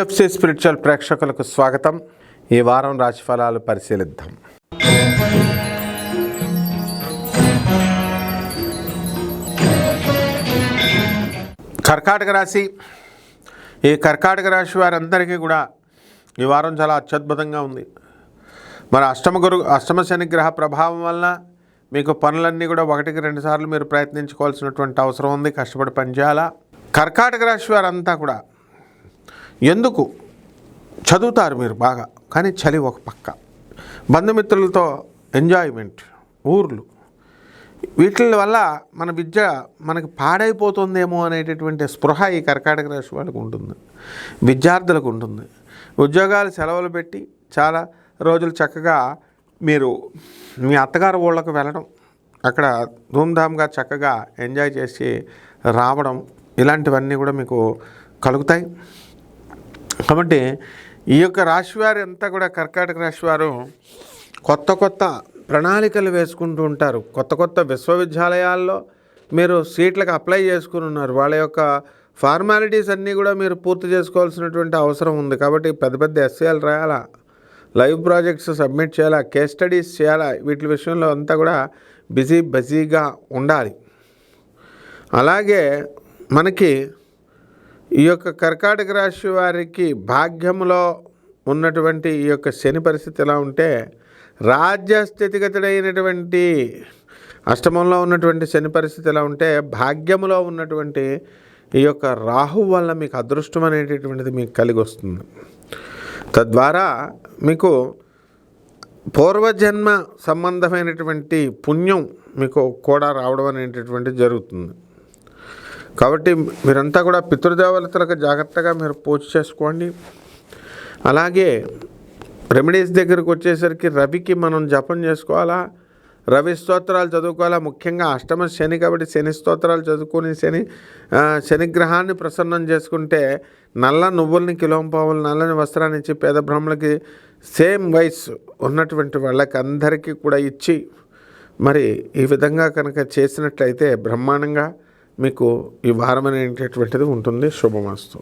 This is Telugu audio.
టిఎఫ్సి స్పిరిచువల్ ప్రేక్షకులకు స్వాగతం. ఈ వారం రాశిఫలాలు పరిశీలిద్దాం. కర్కాటక రాశి. ఈ కర్కాటక రాశి వారందరికీ కూడా ఈ వారం చాలా అత్యద్భుతంగా ఉంది. మరి అష్టమ శని గ్రహ ప్రభావం వల్ల మీకు పనులన్నీ కూడా 1-2 సార్లు మీరు ప్రయత్నించుకోవాల్సినటువంటి అవసరం ఉంది. కష్టపడి పనిచేయాలా. కర్కాటక రాశి వారంతా కూడా ఎందుకు చదువుతారు మీరు బాగా, కానీ చలి ఒక పక్క, బంధుమిత్రులతో ఎంజాయ్మెంట్, ఊర్లు, వీటి వల్ల మన విద్య మనకి పాడైపోతుందేమో అనేటటువంటి స్పృహ ఈ కర్కాటక రాశి వాళ్ళకు ఉంటుంది, విద్యార్థులకు ఉంటుంది. ఉద్యోగాలు సెలవులు పెట్టి చాలా రోజులు చక్కగా మీరు మీ అత్తగారు ఊళ్ళకు వెళ్ళడం, అక్కడ ధూమ్ధామ్గా చక్కగా ఎంజాయ్ చేసి రావడం, ఇలాంటివన్నీ కూడా మీకు కలుగుతాయి. కాబట్టి ఈ యొక్క రాశివారు అంతా కూడా కర్కాటక రాశివారు కొత్త ప్రణాళికలు వేసుకుంటూ ఉంటారు. కొత్త విశ్వవిద్యాలయాల్లో మీరు సీట్లకు అప్లై చేసుకుని ఉన్నారు. వాళ్ళ యొక్క ఫార్మాలిటీస్ అన్నీ కూడా మీరు పూర్తి చేసుకోవాల్సినటువంటి అవసరం ఉంది. కాబట్టి పెద్ద ఎస్ఏలు రాయాలా, లైవ్ ప్రాజెక్ట్స్ సబ్మిట్ చేయాలా, కేస్ స్టడీస్ చేయాలా, వీటి విషయంలో అంతా కూడా బిజీగా ఉండాలి. అలాగే మనకి ఈ యొక్క కర్కాటక రాశి వారికి భాగ్యంలో ఉన్నటువంటి ఈ యొక్క శని పరిస్థితి ఎలా ఉంటే, రాజ్యస్థితిగతుడైనటువంటి అష్టమంలో ఉన్నటువంటి శని పరిస్థితి ఎలా ఉంటే, భాగ్యములో ఉన్నటువంటి ఈ యొక్క రాహు వల్ల మీకు అదృష్టం అనేటటువంటిది మీకు కలిగి వస్తుంది. తద్వారా మీకు పూర్వజన్మ సంబంధమైనటువంటి పుణ్యం మీకు కూడా రావడం అనేటటువంటిది జరుగుతుంది. కాబట్టి మీరంతా కూడా పితృదేవతలకు జాగ్రత్తగా మీరు పూజ చేసుకోండి. అలాగే రెమెడీస్ దగ్గరకు వచ్చేసరికి రవికి మనం జపం చేసుకోవాలా, రవి స్తోత్రాలు చదువుకోవాలా. ముఖ్యంగా అష్టమ శని కాబట్టి శని స్తోత్రాలు చదువుకొని శనిగ్రహాన్ని ప్రసన్నం చేసుకుంటే, నల్ల నువ్వుల్ని కిలోంపావులు, నల్లని వస్త్రాన్ని ఇచ్చి పేద బ్రాహ్మణులకి సేమ్ వయసు ఉన్నటువంటి వాళ్ళకి అందరికీ కూడా ఇచ్చి, మరి ఈ విధంగా కనుక చేసినట్లయితే బ్రహ్మాండంగా మీకు ఈ వారం అనేటటువంటిది ఉంటుంది. శుభమస్తు.